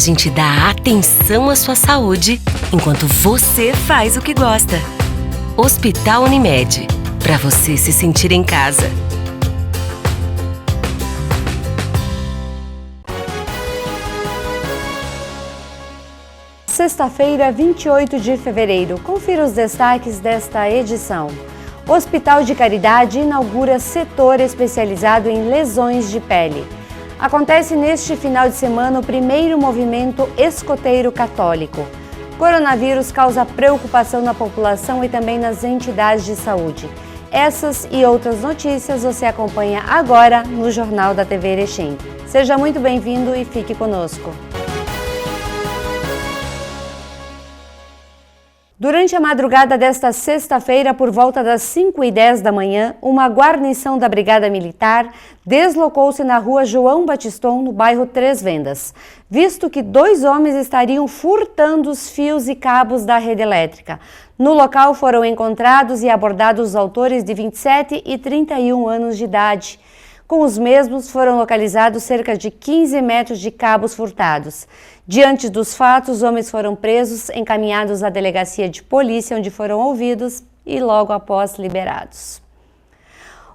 gente dá atenção à sua saúde enquanto você faz o que gosta. Hospital Unimed, para você se sentir em casa. Sexta-feira, 28 de fevereiro. Confira os destaques desta edição. O Hospital de Caridade inaugura setor especializado em lesões de pele. Acontece neste final de semana o primeiro movimento escoteiro católico. Coronavírus causa preocupação na população e também nas entidades de saúde. Essas e outras notícias você acompanha agora no Jornal da TV Erechim. Seja muito bem-vindo e fique conosco. Durante a madrugada desta sexta-feira, por volta das 5h10 da manhã, uma guarnição da Brigada Militar deslocou-se na rua João Batiston, no bairro Três Vendas, visto que 2 homens estariam furtando os fios e cabos da rede elétrica. No local foram encontrados e abordados os autores de 27 e 31 anos de idade. Com os mesmos foram localizados cerca de 15 metros de cabos furtados. Diante dos fatos, os homens foram presos, encaminhados à delegacia de polícia, onde foram ouvidos e logo após liberados.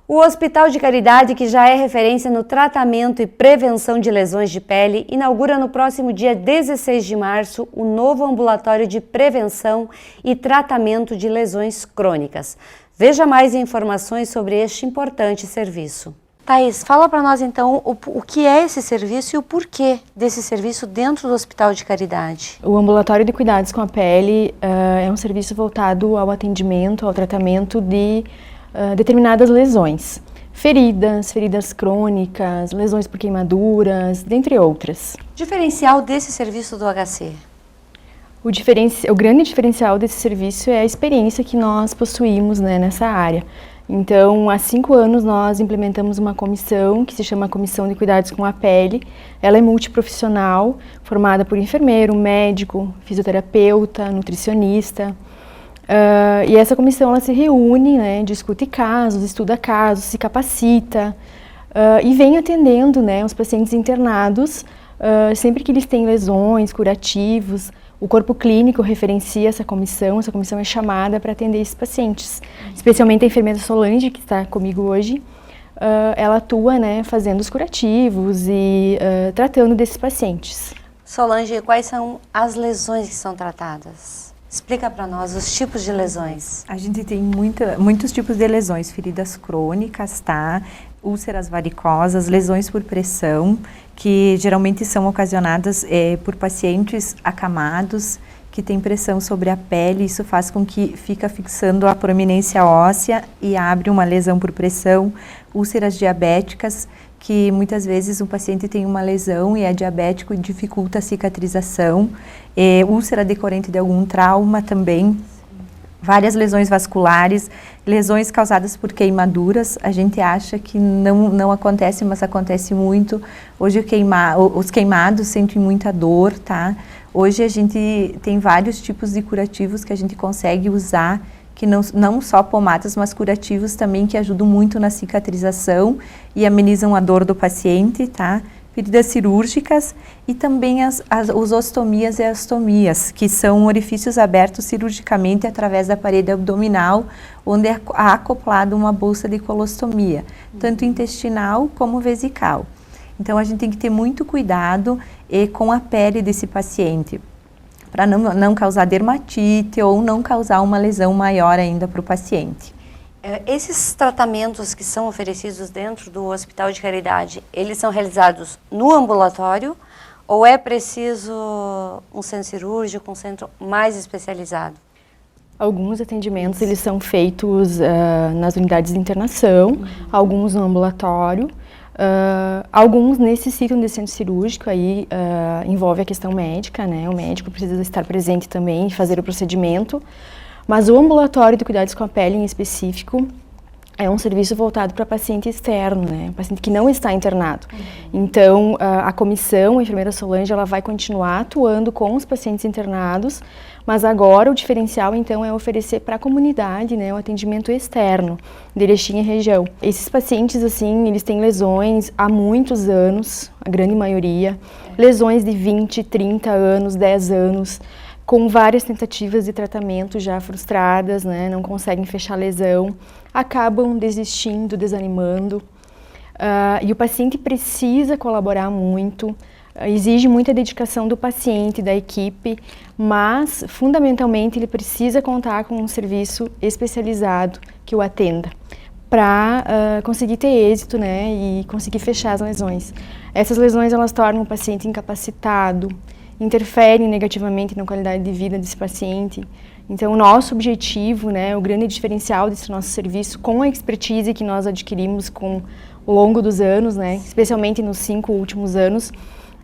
O Hospital de Caridade, que já é referência no tratamento e prevenção de lesões de pele, inaugura no próximo dia 16 de março o novo ambulatório de prevenção e tratamento de lesões crônicas. Veja mais informações sobre este importante serviço. Thaís, fala para nós então o que é esse serviço e o porquê desse serviço dentro do Hospital de Caridade. O Ambulatório de Cuidados com a Pele é um serviço voltado ao atendimento, ao tratamento de determinadas lesões. Feridas crônicas, lesões por queimaduras, dentre outras. Diferencial desse serviço do HC? O grande diferencial desse serviço é a experiência que nós possuímos, né, nessa área. Então, há 5 anos nós implementamos uma comissão que se chama Comissão de Cuidados com a Pele. Ela é multiprofissional, formada por enfermeiro, médico, fisioterapeuta, nutricionista. E essa comissão ela se reúne, né, discute casos, estuda casos, se capacita e vem atendendo, né, os pacientes internados sempre que eles têm lesões, curativos. O corpo clínico referencia essa comissão é chamada para atender esses pacientes. Especialmente a enfermeira Solange, que está comigo hoje, ela atua, né, fazendo os curativos e tratando desses pacientes. Solange, quais são as lesões que são tratadas? Explica para nós os tipos de lesões. A gente tem muitos tipos de lesões, feridas crônicas, tá? Úlceras varicosas, lesões por pressão, que geralmente são ocasionadas por pacientes acamados, que têm pressão sobre a pele. Isso faz com que fica fixando a proeminência óssea e abre uma lesão por pressão. Úlceras diabéticas, que muitas vezes o paciente tem uma lesão e é diabético e dificulta a cicatrização. Úlcera decorrente de algum trauma também. Várias lesões vasculares, lesões causadas por queimaduras. A gente acha que não acontece, mas acontece muito. Hoje os queimados sentem muita dor, tá? Hoje a gente tem vários tipos de curativos que a gente consegue usar, que não só pomadas, mas curativos também que ajudam muito na cicatrização e amenizam a dor do paciente, tá? Feridas cirúrgicas e também as ostomias e astomias, que são orifícios abertos cirurgicamente através da parede abdominal, onde é acoplado uma bolsa de colostomia, tanto intestinal como vesical. Então a gente tem que ter muito cuidado com a pele desse paciente, para não causar dermatite ou não causar uma lesão maior ainda para o paciente. Esses tratamentos que são oferecidos dentro do Hospital de Caridade, eles são realizados no ambulatório ou é preciso um centro cirúrgico, um centro mais especializado? Alguns atendimentos eles são feitos nas unidades de internação, alguns no ambulatório, alguns necessitam de centro cirúrgico, aí envolve a questão médica, né? O médico precisa estar presente também e fazer o procedimento. Mas o ambulatório de cuidados com a pele em específico, é um serviço voltado para paciente externo, né? Paciente que não está internado. Então, a comissão, a enfermeira Solange, ela vai continuar atuando com os pacientes internados, mas agora o diferencial, então, é oferecer para a comunidade, né, o atendimento externo de Erechim e região. Esses pacientes, assim, eles têm lesões há muitos anos, a grande maioria, lesões de 20, 30 anos, 10 anos, com várias tentativas de tratamento já frustradas, né, não conseguem fechar a lesão, acabam desistindo, desanimando, e o paciente precisa colaborar muito, exige muita dedicação do paciente, da equipe, mas fundamentalmente ele precisa contar com um serviço especializado que o atenda para conseguir ter êxito, né, e conseguir fechar as lesões. Essas lesões, elas tornam o paciente incapacitado, interferem negativamente na qualidade de vida desse paciente. Então, o nosso objetivo, né, o grande diferencial desse nosso serviço, com a expertise que nós adquirimos ao longo dos anos, né, especialmente nos 5 últimos anos,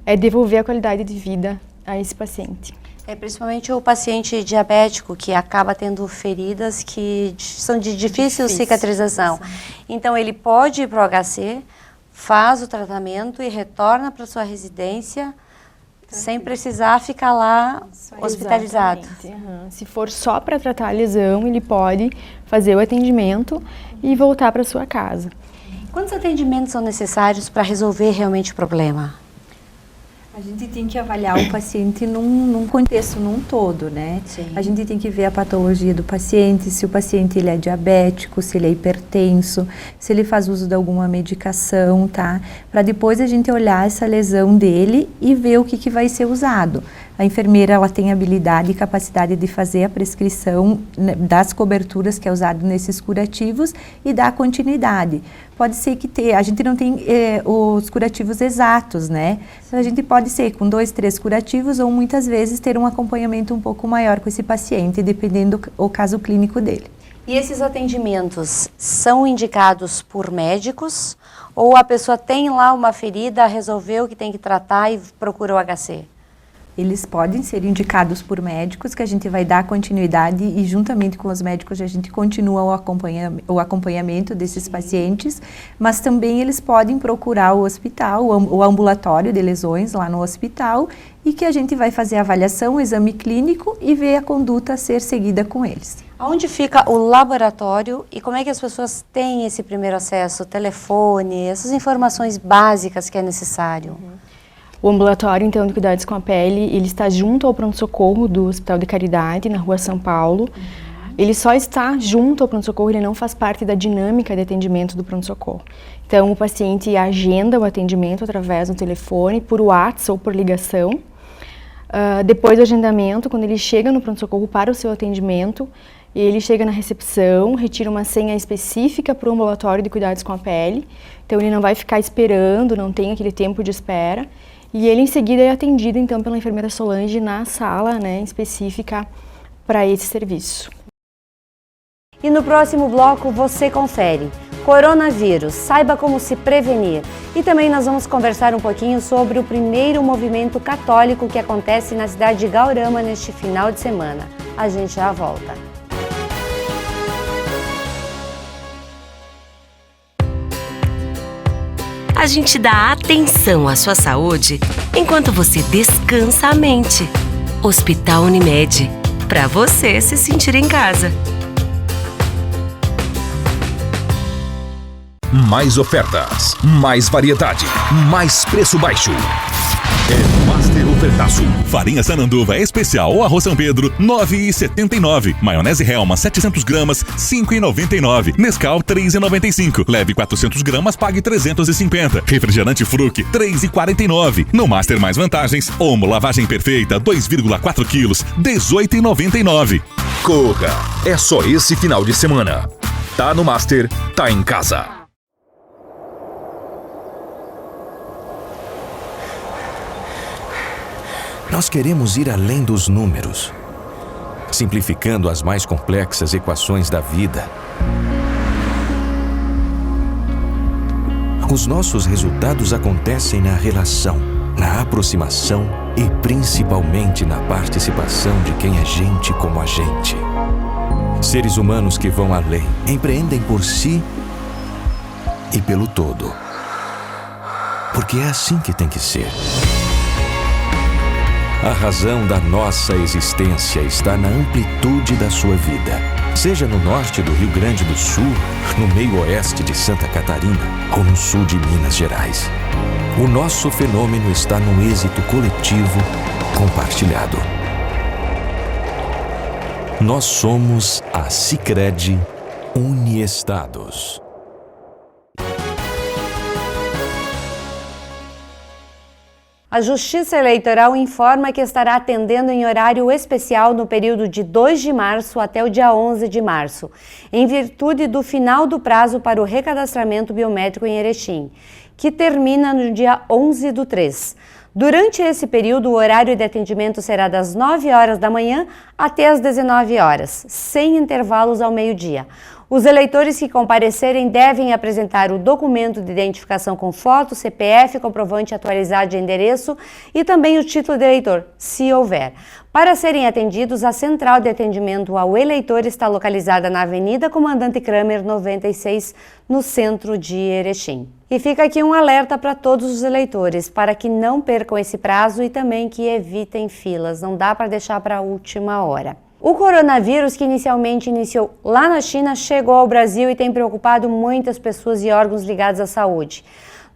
é devolver a qualidade de vida a esse paciente. Principalmente o paciente diabético, que acaba tendo feridas que são de difícil cicatrização. Então, ele pode ir para o HC, faz o tratamento e retorna para sua residência, sem precisar ficar lá hospitalizado. Se for só para tratar a lesão, ele pode fazer o atendimento e voltar para sua casa. Quantos atendimentos são necessários para resolver realmente o problema? A gente tem que avaliar o paciente num contexto, num todo, né? Sim. A gente tem que ver a patologia do paciente, se o paciente ele é diabético, se ele é hipertenso, se ele faz uso de alguma medicação, tá? Para depois a gente olhar essa lesão dele e ver o que vai ser usado. A enfermeira, ela tem habilidade e capacidade de fazer a prescrição das coberturas que é usado nesses curativos e dar continuidade. Pode ser que a gente não tem os curativos exatos, né? Então, a gente pode ser com 2, 3 curativos ou muitas vezes ter um acompanhamento um pouco maior com esse paciente, dependendo do caso clínico dele. E esses atendimentos são indicados por médicos ou a pessoa tem lá uma ferida, resolveu que tem que tratar e procura o HC? Eles podem ser indicados por médicos, que a gente vai dar continuidade e juntamente com os médicos a gente continua o acompanhamento desses pacientes, mas também eles podem procurar o hospital, o ambulatório de lesões lá no hospital e que a gente vai fazer a avaliação, o exame clínico e ver a conduta a ser seguida com eles. Onde fica o laboratório e como é que as pessoas têm esse primeiro acesso, telefone, essas informações básicas que é necessário? O ambulatório, então, de cuidados com a pele, ele está junto ao pronto-socorro do Hospital de Caridade, na Rua São Paulo. Ele só está junto ao pronto-socorro, ele não faz parte da dinâmica de atendimento do pronto-socorro. Então, o paciente agenda o atendimento através do telefone, por WhatsApp ou por ligação. Depois do agendamento, quando ele chega no pronto-socorro para o seu atendimento, ele chega na recepção, retira uma senha específica para o ambulatório de cuidados com a pele. Então, ele não vai ficar esperando, não tem aquele tempo de espera. E ele, em seguida, é atendido, então, pela enfermeira Solange na sala, né, específica para esse serviço. E no próximo bloco, você confere. Coronavírus, saiba como se prevenir. E também nós vamos conversar um pouquinho sobre o primeiro movimento católico que acontece na cidade de Guarama neste final de semana. A gente já volta. A gente dá atenção à sua saúde enquanto você descansa a mente. Hospital Unimed, para você se sentir em casa. Mais ofertas, mais variedade, mais preço baixo. É Master Ofertaço. Farinha Sananduva especial ou arroz São Pedro, R$ 9,79. Maionese Helma, 700 gramas, R$ 5,99. Nescau, R$ 3,95. Leve 400 gramas, pague R$ 350. Refrigerante Fruc, R$ 3,49. No Master mais vantagens, Omo lavagem perfeita, 2,4 quilos, R$ 18,99. Corra, é só esse final de semana. Tá no Master, tá em casa. Nós queremos ir além dos números, simplificando as mais complexas equações da vida. Os nossos resultados acontecem na relação, na aproximação e principalmente na participação de quem é gente como a gente. Seres humanos que vão além, empreendem por si e pelo todo. Porque é assim que tem que ser. A razão da nossa existência está na amplitude da sua vida. Seja no norte do Rio Grande do Sul, no meio oeste de Santa Catarina ou no sul de Minas Gerais. O nosso fenômeno está no êxito coletivo compartilhado. Nós somos a Sicredi Uniestados. A Justiça Eleitoral informa que estará atendendo em horário especial no período de 2 de março até o dia 11 de março, em virtude do final do prazo para o recadastramento biométrico em Erechim, que termina no dia 11/3. Durante esse período, o horário de atendimento será das 9 horas da manhã até as 19 horas, sem intervalos ao meio-dia. Os eleitores que comparecerem devem apresentar o documento de identificação com foto, CPF, comprovante atualizado de endereço e também o título de eleitor, se houver. Para serem atendidos, a central de atendimento ao eleitor está localizada na Avenida Comandante Kramer, 96, no centro de Erechim. E fica aqui um alerta para todos os eleitores, para que não percam esse prazo e também que evitem filas, não dá para deixar para a última hora. O coronavírus, que inicialmente iniciou lá na China, chegou ao Brasil e tem preocupado muitas pessoas e órgãos ligados à saúde.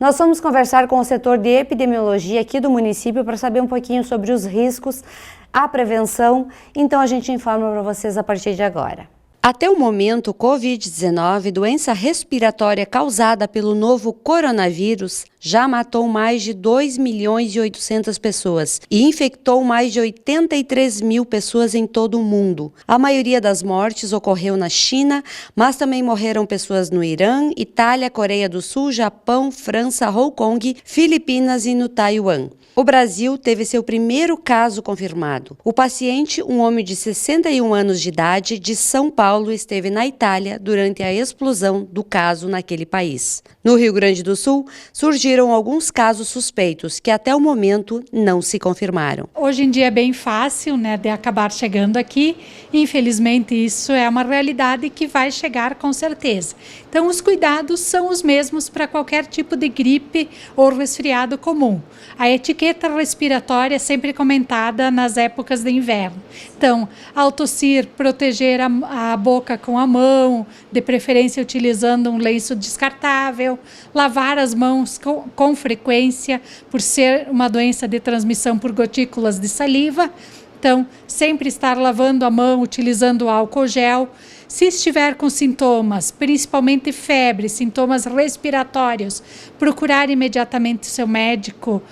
Nós vamos conversar com o setor de epidemiologia aqui do município para saber um pouquinho sobre os riscos, a prevenção, então a gente informa para vocês a partir de agora. Até o momento, Covid-19, doença respiratória causada pelo novo coronavírus, já matou mais de 2.800.000 pessoas e infectou mais de 83 mil pessoas em todo o mundo. A maioria das mortes ocorreu na China, mas também morreram pessoas no Irã, Itália, Coreia do Sul, Japão, França, Hong Kong, Filipinas e no Taiwan. O Brasil teve seu primeiro caso confirmado. O paciente, um homem de 61 anos de idade, de São Paulo, esteve na Itália durante a explosão do caso naquele país. No Rio Grande do Sul, surgiram alguns casos suspeitos que até o momento não se confirmaram. Hoje em dia é bem fácil, né, de acabar chegando aqui. Infelizmente, isso é uma realidade que vai chegar com certeza. Então, os cuidados são os mesmos para qualquer tipo de gripe ou resfriado comum. A etiqueta respiratória é sempre comentada nas épocas de inverno. Então, ao tossir, proteger a boca com a mão, de preferência utilizando um lenço descartável, lavar as mãos com frequência, por ser uma doença de transmissão por gotículas de saliva. Então, sempre estar lavando a mão, utilizando álcool gel. Se estiver com sintomas, principalmente febre, sintomas respiratórios, procurar imediatamente seu médico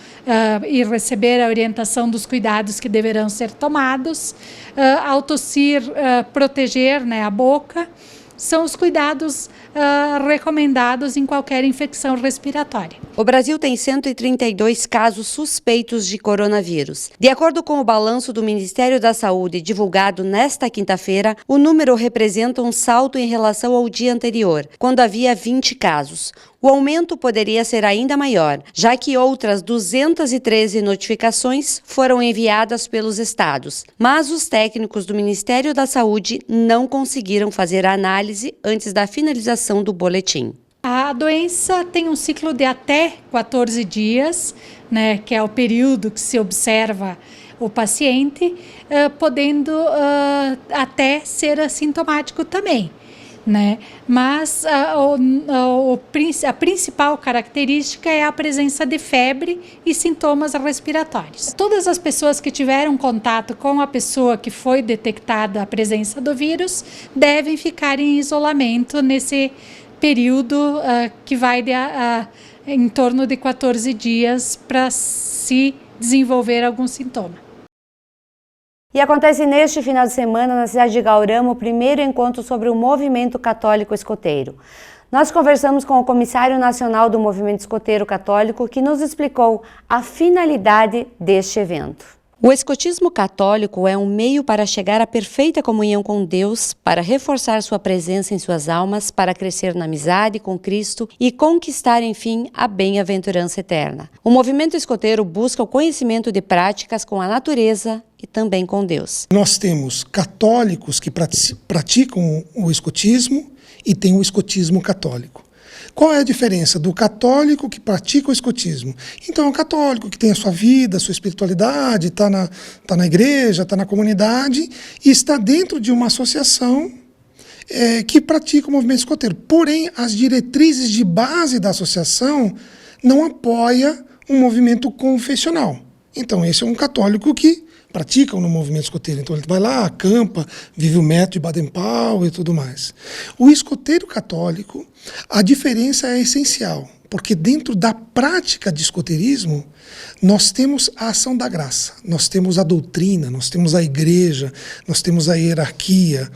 e receber a orientação dos cuidados que deverão ser tomados. Ao tossir, proteger, né, a boca. São os cuidados recomendados em qualquer infecção respiratória. O Brasil tem 132 casos suspeitos de coronavírus. De acordo com o balanço do Ministério da Saúde divulgado nesta quinta-feira, o número representa um salto em relação ao dia anterior, quando havia 20 casos. O aumento poderia ser ainda maior, já que outras 213 notificações foram enviadas pelos estados. Mas os técnicos do Ministério da Saúde não conseguiram fazer a análise antes da finalização do boletim. A doença tem um ciclo de até 14 dias, né, que é o período que se observa o paciente, podendo até ser assintomático também. Né? Mas a principal característica é a presença de febre e sintomas respiratórios. Todas as pessoas que tiveram contato com a pessoa que foi detectada a presença do vírus devem ficar em isolamento nesse período que vai em torno de 14 dias para se desenvolver algum sintoma. E acontece neste final de semana, na cidade de Gaurama, o primeiro encontro sobre o movimento católico escoteiro. Nós conversamos com o comissário nacional do movimento escoteiro católico, que nos explicou a finalidade deste evento. O escotismo católico é um meio para chegar à perfeita comunhão com Deus, para reforçar sua presença em suas almas, para crescer na amizade com Cristo e conquistar, enfim, a bem-aventurança eterna. O movimento escoteiro busca o conhecimento de práticas com a natureza e também com Deus. Nós temos católicos que praticam o escotismo e tem o escotismo católico. Qual é a diferença do católico que pratica o escotismo? Então, é um católico que tem a sua vida, a sua espiritualidade, está na igreja, está na comunidade e está dentro de uma associação que pratica o movimento escoteiro. Porém, as diretrizes de base da associação não apoia um movimento confessional. Então, esse é um católico que pratica no movimento escoteiro. Então, ele vai lá, acampa, vive o método de Baden-Powell e tudo mais. O escoteiro católico, a diferença é essencial, porque dentro da prática de escoteirismo, nós temos a ação da graça, nós temos a doutrina, nós temos a igreja, nós temos a hierarquia,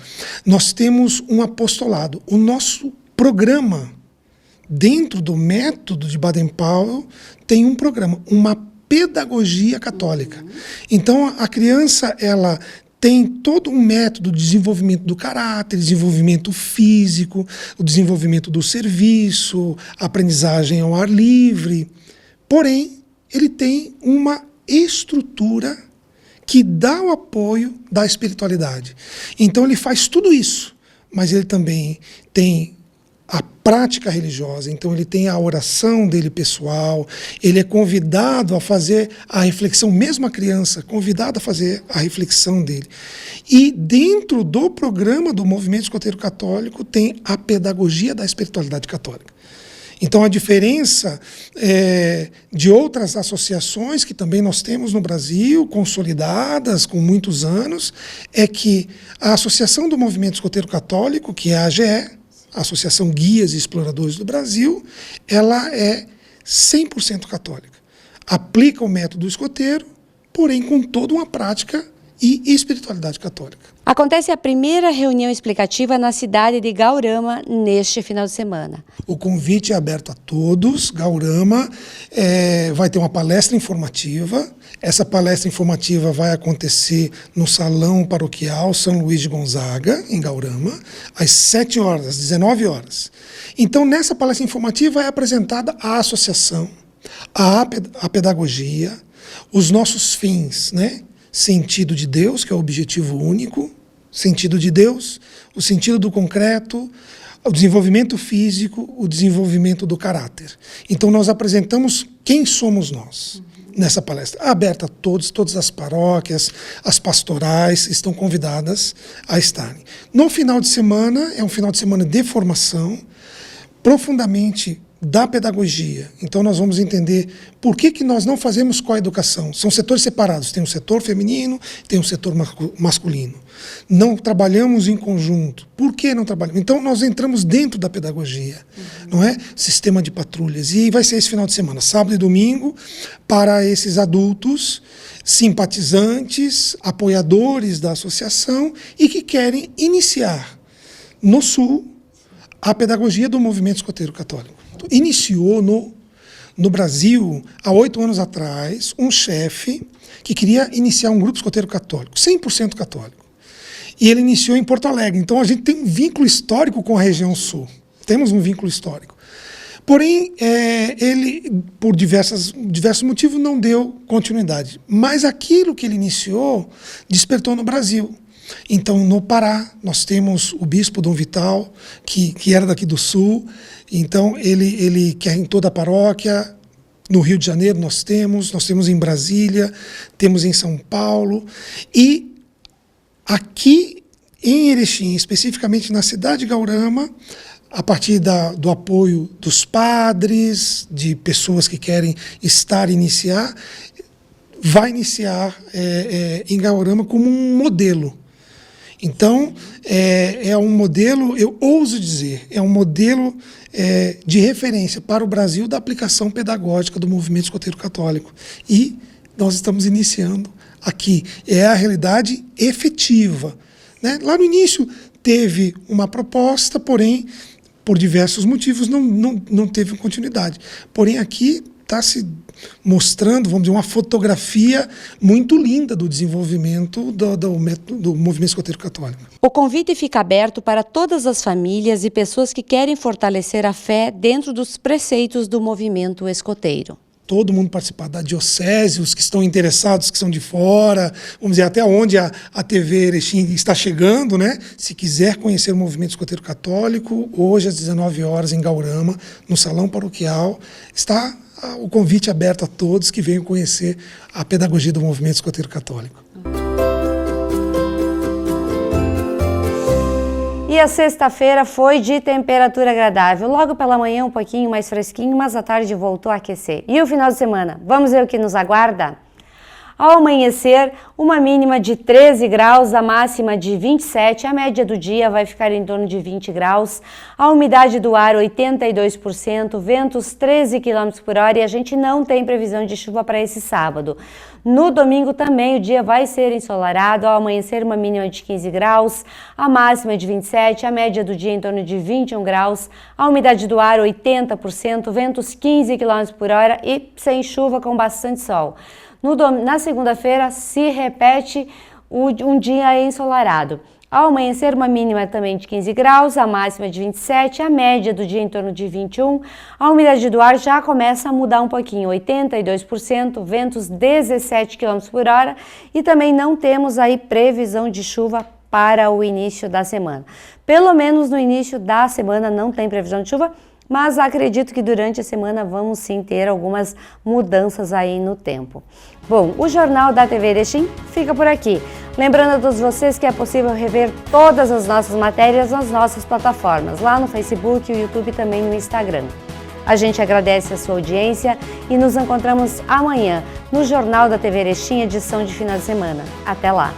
nós temos um apostolado. O nosso programa, dentro do método de Baden-Powell, tem um programa, uma pedagogia católica. Então, a criança, ela tem todo um método de desenvolvimento do caráter, desenvolvimento físico, o desenvolvimento do serviço, a aprendizagem ao ar livre. Porém, ele tem uma estrutura que dá o apoio da espiritualidade. Então, ele faz tudo isso, mas ele também tem a prática religiosa, então ele tem a oração dele pessoal, ele é convidado a fazer a reflexão, mesmo a criança, convidada a fazer a reflexão dele. E dentro do programa do movimento escoteiro católico tem a pedagogia da espiritualidade católica. Então a diferença de outras associações que também nós temos no Brasil, consolidadas com muitos anos, é que a Associação do Movimento Escoteiro Católico, que é a AGE, a Associação Guias e Exploradores do Brasil, ela é 100% católica. Aplica o método escoteiro, porém com toda uma prática e espiritualidade católica. Acontece a primeira reunião explicativa na cidade de Gaurama neste final de semana. O convite é aberto a todos. Gaurama vai ter uma palestra informativa. Essa palestra informativa vai acontecer no Salão Paroquial São Luís de Gonzaga, em Gaurama, às 7 horas, às 19 horas. Então, nessa palestra informativa é apresentada a associação, a pedagogia, os nossos fins, né? Sentido de Deus, que é o objetivo único, sentido de Deus, o sentido do concreto, o desenvolvimento físico, o desenvolvimento do caráter. Então nós apresentamos quem somos nós nessa palestra, aberta a todos, todas as paróquias, as pastorais estão convidadas a estarem. No final de semana, é um final de semana de formação, profundamente da pedagogia. Então nós vamos entender por que nós não fazemos coeducação. São setores separados, tem um setor feminino, tem um setor masculino. Não trabalhamos em conjunto. Por que não trabalhamos? Então nós entramos dentro da pedagogia, não é? Sistema de patrulhas. E vai ser esse final de semana, sábado e domingo, para esses adultos simpatizantes, apoiadores da associação e que querem iniciar no Sul a pedagogia do movimento escoteiro católico. Iniciou no Brasil, há 8 anos atrás, um chefe que queria iniciar um grupo escoteiro católico, 100% católico. E ele iniciou em Porto Alegre. Então a gente tem um vínculo histórico com a região sul. Temos um vínculo histórico. Porém, ele, por diversos motivos, não deu continuidade. Mas aquilo que ele iniciou despertou no Brasil. Então, no Pará, nós temos o bispo Dom Vital, que era daqui do Sul. Então, ele quer em toda a paróquia. No Rio de Janeiro nós temos em Brasília, temos em São Paulo. E aqui em Erechim, especificamente na cidade de Gaurama, a partir do apoio dos padres, de pessoas que querem iniciar, vai iniciar em Gaurama como um modelo. Então, é um modelo, eu ouso dizer, é um modelo de referência para o Brasil da aplicação pedagógica do movimento escoteiro católico. E nós estamos iniciando aqui. É a realidade efetiva, né? Lá no início teve uma proposta, porém, por diversos motivos, não teve continuidade. Porém, aqui está se mostrando, vamos dizer, uma fotografia muito linda do desenvolvimento do movimento escoteiro católico. O convite fica aberto para todas as famílias e pessoas que querem fortalecer a fé dentro dos preceitos do movimento escoteiro. todo mundo participar da diocese, os que estão interessados, que são de fora, vamos dizer, até onde a TV Erechim está chegando, né? Se quiser conhecer o movimento escoteiro católico, hoje às 19 horas em Gaurama, no Salão Paroquial, está o convite aberto a todos que venham conhecer a pedagogia do movimento escoteiro católico. E a sexta-feira foi de temperatura agradável. Logo pela manhã um pouquinho mais fresquinho, mas à tarde voltou a aquecer. E o final de semana? Vamos ver o que nos aguarda? Ao amanhecer, uma mínima de 13 graus, a máxima de 27, a média do dia vai ficar em torno de 20 graus, a umidade do ar 82%, ventos 13 km por hora e a gente não tem previsão de chuva para esse sábado. No domingo também o dia vai ser ensolarado, ao amanhecer uma mínima de 15 graus, a máxima de 27, a média do dia em torno de 21 graus, a umidade do ar 80%, ventos 15 km por hora e sem chuva com bastante sol. Na segunda-feira se repete um dia ensolarado. Ao amanhecer, uma mínima também de 15 graus, a máxima de 27, a média do dia em torno de 21. A umidade do ar já começa a mudar um pouquinho, 82%, ventos 17 km por hora e também não temos aí previsão de chuva para o início da semana. Pelo menos no início da semana não tem previsão de chuva, mas acredito que durante a semana vamos sim ter algumas mudanças aí no tempo. Bom, o Jornal da TV Erechim fica por aqui. Lembrando a todos vocês que é possível rever todas as nossas matérias nas nossas plataformas, lá no Facebook, o YouTube e também no Instagram. A gente agradece a sua audiência e nos encontramos amanhã no Jornal da TV Erechim, edição de final de semana. Até lá!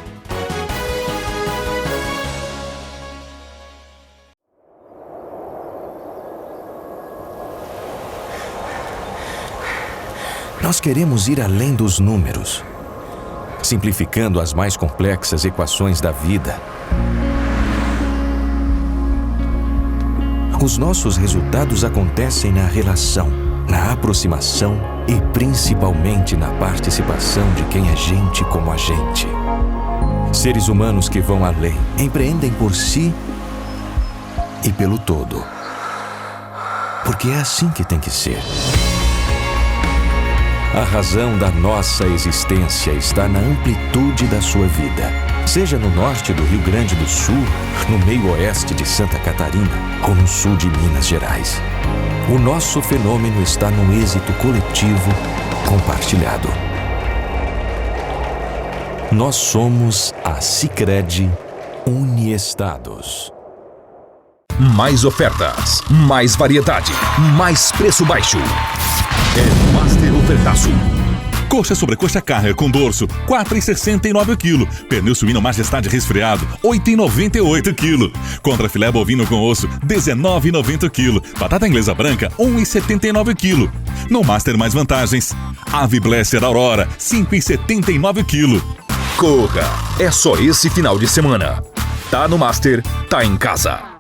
Nós queremos ir além dos números, simplificando as mais complexas equações da vida. Os nossos resultados acontecem na relação, na aproximação e principalmente na participação de quem é gente como a gente. Seres humanos que vão além, empreendem por si e pelo todo. Porque é assim que tem que ser. A razão da nossa existência está na amplitude da sua vida. Seja no norte do Rio Grande do Sul, no meio oeste de Santa Catarina ou no sul de Minas Gerais. O nosso fenômeno está no êxito coletivo compartilhado. Nós somos a Sicredi Uniestados. Mais ofertas, mais variedade, mais preço baixo. É Master Ofertaço. Coxa sobre coxa carne com dorso, R$ 4,69 o quilo. Pernil suíno Majestade resfriado, R$ 8,98 o quilo. Contra filé bovino com osso, R$ 19,90 o quilo. Batata inglesa branca, R$ 1,79 o quilo. No Master mais vantagens. Ave Blesser Aurora, R$ 5,79 o quilo. Corra, é só esse final de semana. Tá no Master, tá em casa.